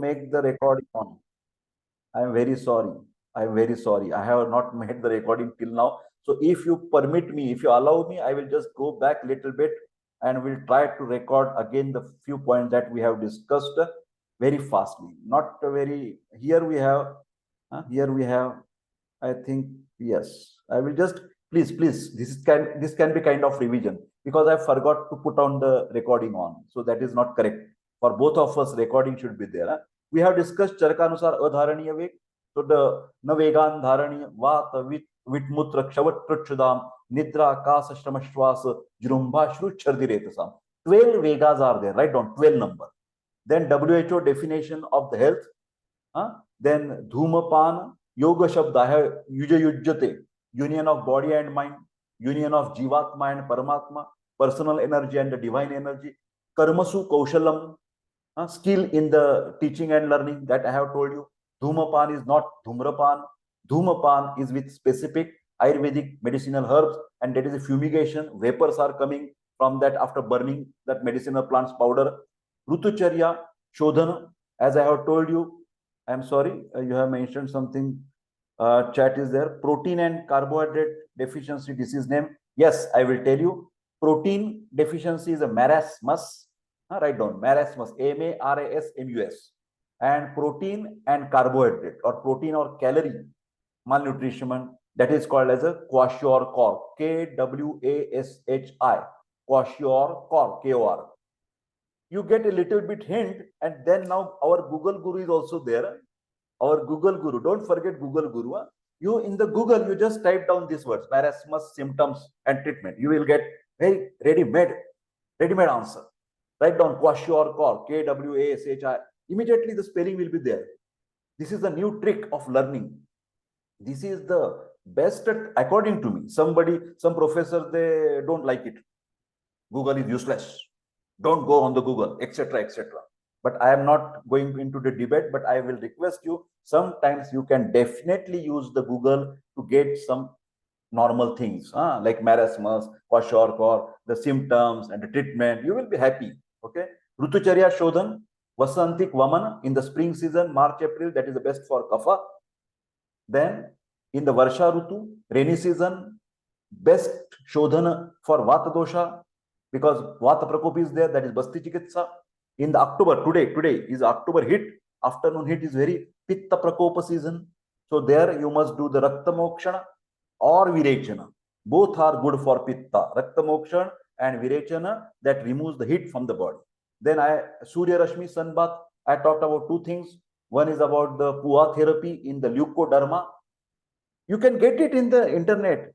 make the recording on. I am very sorry. I am very sorry. I have not made the recording till now. So if you permit me, if you allow me, I will just go back a little bit and we'll try to record again the few points that we have discussed very fastly. Not very. Here we have. I think yes. I will just please. This can be kind of revision because I forgot to put on the recording on. So that is not correct. For both of us, recording should be there. We have discussed Charkanusar Adharaniya Veg. So the Navegan Dharaniya Vata Vitmutra Kshavat Prachudam Nidra Kasa Shramashwas Jrumba Shru Chardiretasam. 12 Vegas are there. Write down 12 number. Then WHO definition of the health. Then Dhumapan Yoga Shabda hai Yuja Yujjate, union of body and mind, union of Jivatma and Paramatma, personal energy and the divine energy, Karmasu Kaushalam, skill in the teaching and learning that I have told you. Dhumapan is not Dhumrapan. Dhumapan is with specific Ayurvedic medicinal herbs, and that is a fumigation. Vapors are coming from that after burning that medicinal plants powder. Rutucharya, Shodhana, as I have told you. I am sorry, you have mentioned something. Chat is there. Protein and carbohydrate deficiency disease name. Yes, I will tell you. Protein deficiency is a marasmus. Write down marasmus. MARASMUS. And protein and carbohydrate or protein or calorie malnutrition, that is called as a kwashiorkor. KWASHI. Kwashiorkor. KOR. You get a little bit hint, and then now our Google Guru is also there. Our Google Guru, don't forget Google Guru. You in the Google, you just type down these words, marasmus, symptoms, and treatment. You will get very ready-made answer. Write down kwashiorkor, KWASHI. Immediately the spelling will be there. This is the new trick of learning. This is the best according to me. Some professors, they don't like it. Google is useless. Don't go on the Google, etc., etc. But I am not going into the debate, but I will request you, sometimes you can definitely use the Google to get some normal things, like marasmus, kwashiorkor, the symptoms and the treatment. You will be happy. Okay. Rutucharya Shodhan, Vasantik Vaman in the spring season, March, April, that is the best for kapha. Then in the Varsha Rutu, rainy season, best Shodhana for Vata dosha, because Vata Prakop is there, that is Basti Chikitsa. In the October, today is October hit, afternoon hit is very Pitta Prakopa season. So there you must do the Rakta Mokshana or Virechana. Both are good for Pitta. Rakta Mokshana and Virechana, that removes the heat from the body. Then Surya Rashmi Sun Bath, I talked about two things. One is about the Pua therapy in the leukoderma. You can get it in the internet.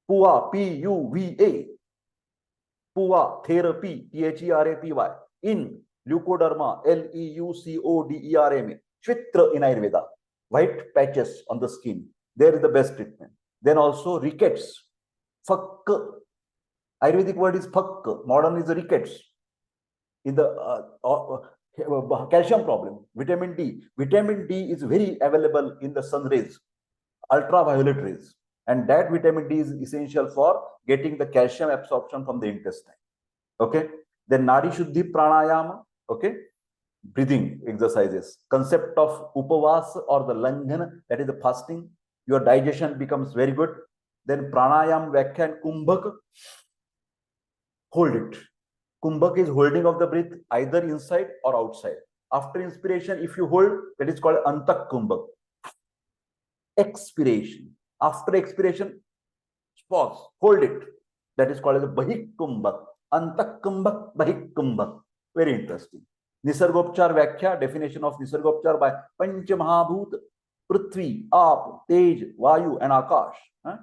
Pua, P-U-V-A. Pua therapy, T-H-E-R-A-P-Y. In leukoderma, L-E-U-C-O-D-E-R-M-A. Shvitra in Ayurveda. White patches on the skin. There is the best treatment. Then also rickets. Fakk. Ayurvedic word is fakk. Modern is the rickets. In the calcium problem, vitamin D. Vitamin D is very available in the sun rays, ultraviolet rays. And that vitamin D is essential for getting the calcium absorption from the intestine. Okay. Then Nadi Shuddhi Pranayama. Okay. Breathing exercises. Concept of Upavas or the Langhana, that is the fasting. Your digestion becomes very good. Then Pranayam Vakhyan Kumbhak. Hold it. Kumbhak is holding of the breath either inside or outside. After inspiration, if you hold, that is called Antak Kumbhak. Expiration. After expiration, pause, hold it. That is called as a Bahik Kumbhak. Antak Kumbhak, Bahik Kumbhak. Very interesting. Nisargopchar Vakhya, definition of Nisargopchar by Pancha Mahabhut, Prithvi, Aap, Tej, Vayu, and Akash.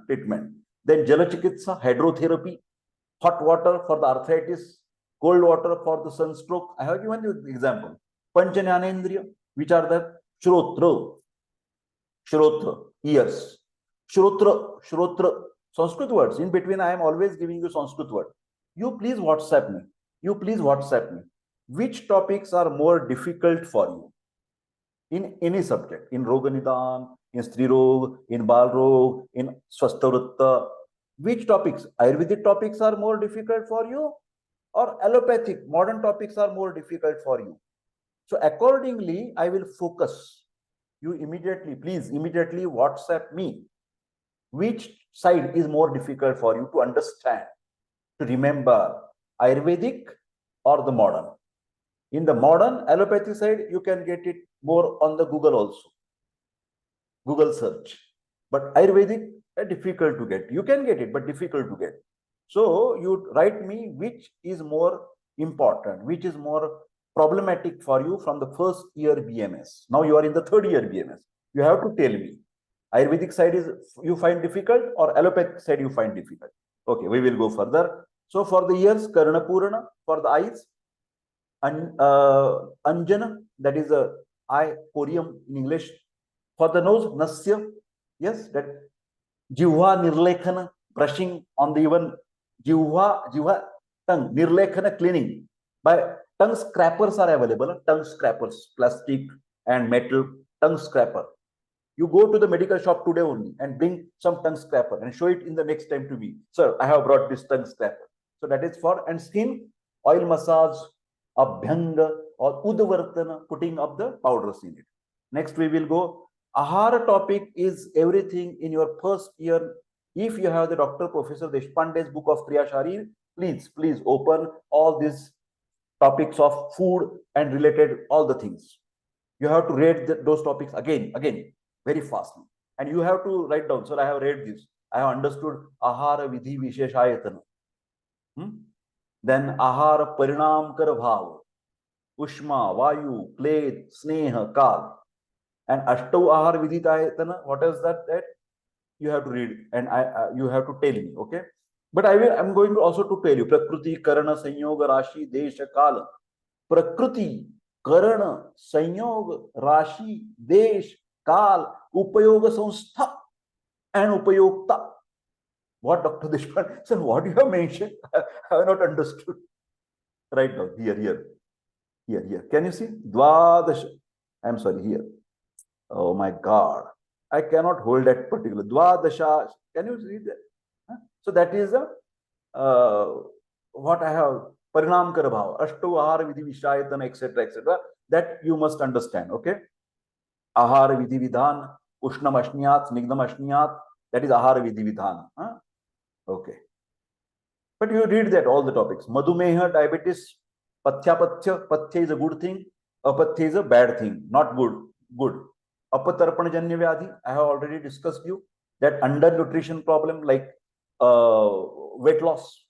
Treatment. Then Jalachikitsa, hydrotherapy, hot water for the arthritis, cold water for the sunstroke. I have given you an example. Panchanyanendriya, which are the Shrotra, ears. Shrotra, Sanskrit words. In between, I am always giving you Sanskrit word. You please WhatsApp me. Which topics are more difficult for you in any subject? In Roganidan, in Strirog, in Balrog, in Swasthavritta. Which topics? Ayurvedic topics are more difficult for you, or allopathic, modern topics are more difficult for you? So accordingly, I will focus. You immediately, please immediately WhatsApp me. Which side is more difficult for you to understand, to remember, Ayurvedic or the modern? In the modern allopathy side, you can get it more on the Google also, Google search. But Ayurvedic, difficult to get. You can get it, but difficult to get. So you write me which is more important, which is more problematic for you from the first year BMS. Now you are in the third year BMS. You have to tell me. Ayurvedic side is you find difficult or allopathic side you find difficult. Okay, we will go further. So for the ears, Karna Purana, for the eyes, Anjana, that is a eye corium in English. For the nose, Nasya, yes, that Jivha Nirlekhana, brushing on the even Jivha tongue, Nirlekhana cleaning. By tongue scrapers are available, tongue scrapers, plastic and metal tongue scraper. You go to the medical shop today only and bring some tongue scraper and show it in the next time to me. Sir, I have brought this tongue scraper. So that is for, and skin, oil massage, abhyanga or udvartana, putting up the powders in it. Next we will go. Ahara topic is everything in your first year. If you have the Dr. Professor Deshpande's book of Kriya Sharir, please open all these topics of food and related all the things. You have to read those topics again, very fastly. And you have to write down, sir, I have read this. I have understood Ahara Vidhi Visheshayatana. Then Ahara Parinamkar Bhav, Ushma, Vayu, Kled, Sneha, Kal. And Ashtau Ahar Vidhitayatana, what is that? That you have to read and you have to tell me, okay? But I'm going to also to tell you Prakriti, Karana, Sanyoga, Rashi, Desha, Kala. Prakriti, Karana, Sanyoga, Rashi, Desh, Kal, Upayoga Samstha, and Upayokta. What Dr. Deshpande, sir, what you have mentioned, I have not understood. Right now, here. Can you see? Dvadasha. I'm sorry, here. Oh my God. I cannot hold that particular. Dvadasha. Can you read that? Huh? So that is what I have. Parinam Karabhav. Ashtu Ahara Vidhi Vishayatana, etc. That you must understand. Okay. Ahara Vidhi Vidhan. Ushnam Ashniyat. Snigdham Ashniyat. That is Ahara Vidhi Vidhan. Huh? Okay. But you read that all the topics. Madhumeha, diabetes, Pathya. Pathya is a good thing. Apathya is a bad thing. Not good. Apatarpanajanya Vyadhi, I have already discussed you that undernutrition problem like weight loss.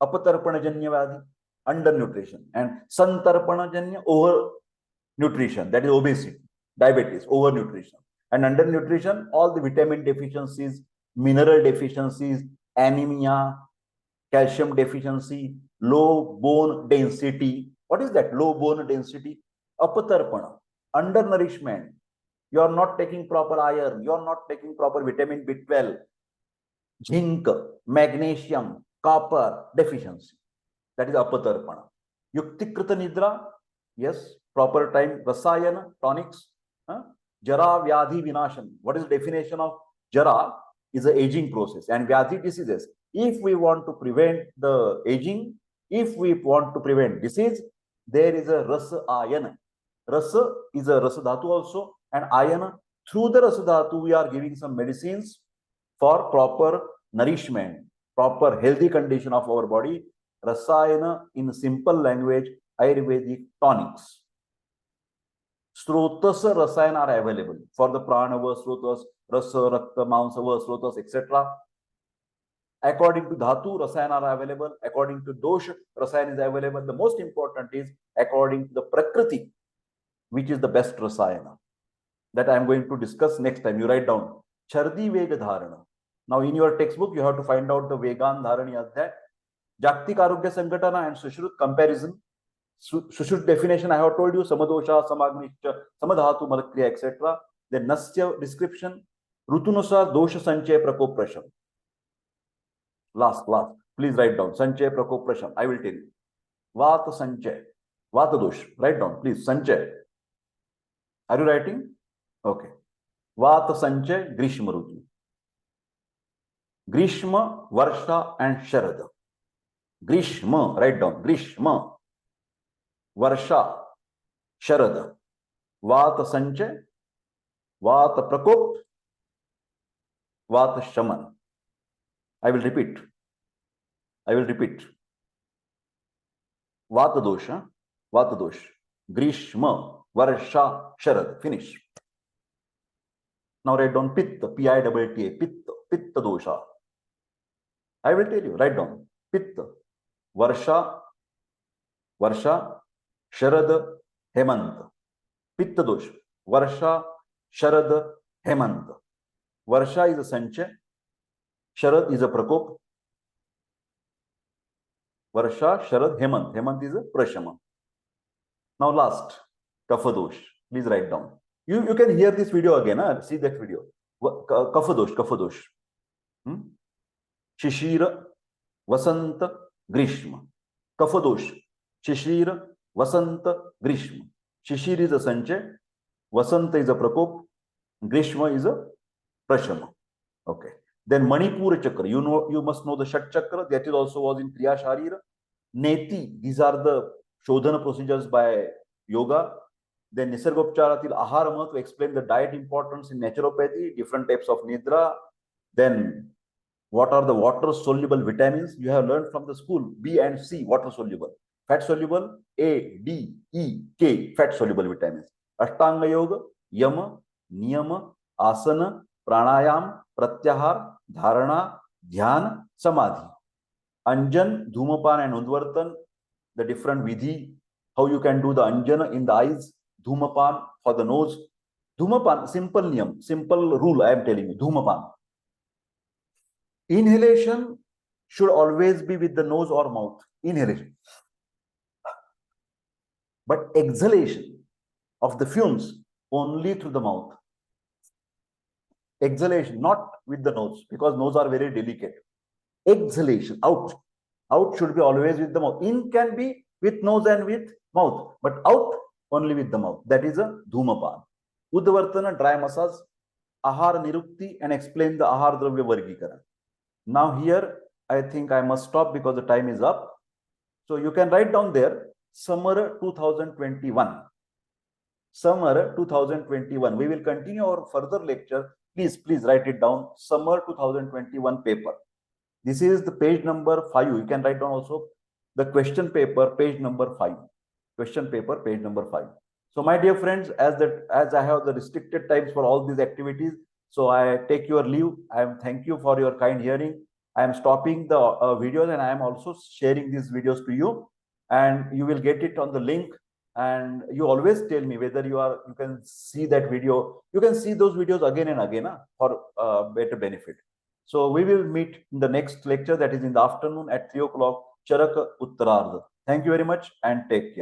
Apatarpanajanya Vyadhi, undernutrition. And Santarpanajanya, overnutrition, that is obesity, diabetes, overnutrition. And undernutrition, all the vitamin deficiencies, mineral deficiencies, anemia, calcium deficiency, low bone density. What is that? Low bone density. Apatarpana, undernourishment. You are not taking proper iron. You are not taking proper vitamin B12, zinc, magnesium, copper deficiency. That is apatarpana. Yuktikrita nidra. Yes, proper time. Rasayana, tonics. Jara, Vyadhi, Vinashan. What is the definition of Jara? Is an aging process. And Vyadhi, diseases. If we want to prevent the aging, if we want to prevent disease, there is a Rasa Ayana. Rasa is a Rasa Dhatu also. And ayana, through the Rasa Dhatu, we are giving some medicines for proper nourishment, proper healthy condition of our body. Rasayana, in simple language, Ayurvedic tonics. Srotasa Rasayana are available for the Pranava, Srotas, Rasa, Rakta, Mansava, Srotas, etc. According to Dhatu, Rasayana are available. According to Dosha, Rasayana is available. The most important is according to the Prakriti, which is the best Rasayana. That I am going to discuss next time. You write down Chardi Vega Dharana. Now in your textbook, you have to find out the Vegan Dharani Adhyay. Jagtik Arogya Sangatana and Sushrut comparison. Sushrut definition I have told you. Samadosha, Samagnisha, Samadhatu, Madakriya, etc. Then Nasya description. Rutunusa Dosha Sanchaya Prakop Prasham. Last. Please write down. Sanchaya Prakop Prasham. I will tell you. Vata Sanchaya. Vata Dosh. Write down, please. Sanchaya. Are you writing? Okay. Vata Sanchaya Grishma Rutu. Grishma, Varsha and Sharada. Grishma, write down. Grishma, Varsha, शरद, वात संचय, वात प्रकोप, वात शमन. I will repeat. वात दोष, ग्रीष्म, वर्षा, शरद. Finish. Now write down pitta, P-I-T-T-A, pitta dosha. I will tell you, write down. Pitta, varsha, sharad, hemant. Pitta dosh, varsha, sharad, hemant. Varsha is a sanchay, sharad is a prakop. Varsha, sharad, hemant. Hemant is a prashama. Now last, kapha dosh. Please write down. You can hear this video again. See that video. Kapha dosh. Shishir, Vasant, Grishma. Kapha dosh. Shishir, Vasant, Grishma. Shishir is a sanchay, Vasanta is a prakop, Grishma is a prashama. Okay. Then Manipura chakra. You must know the Shat chakra. That is also was in Kriya Sharira. Neti. These are the Shodhana procedures by yoga. Then Nisargopcharatil Aharama to explain the diet importance in naturopathy, different types of nidra. Then what are the water soluble vitamins? You have learned from the school. B and C, water soluble. Fat soluble, A, D, E, K, fat soluble vitamins. Ashtanga yoga, yama, niyama, asana, pranayam, pratyahar, dharana, dhyan, samadhi. Anjan, dhumapan and udvartan, the different vidhi, how you can do the anjana in the eyes, dhumapan for the nose. Dhumapan, simple niyam, simple rule I am telling you, dhumapan. Inhalation should always be with the nose or mouth. Inhalation. But exhalation of the fumes only through the mouth. Exhalation, not with the nose, because nose are very delicate. Exhalation, out. Out should be always with the mouth. In can be with nose and with mouth, but out only with the mouth. That is a dhumapan. Udvartana, dry massage, ahar nirukti, and explain the ahar dravya vargikaran. Now here, I think I must stop because the time is up. So you can write down there, summer 2021. Summer 2021. We will continue our further lecture. Please write it down. Summer 2021 paper. This is the page number 5. You can write down also the question paper, page number 5. Question paper, page number 5. So my dear friends, as I have the restricted times for all these activities, so I take your leave. Thank you for your kind hearing. I am stopping the videos, and I am also sharing these videos to you, and you will get it on the link. And you always tell me whether you can see that video. You can see those videos again and again for better benefit. So we will meet in the next lecture, that is in the afternoon at 3 o'clock. Charaka Uttarardha. Thank you very much and take care.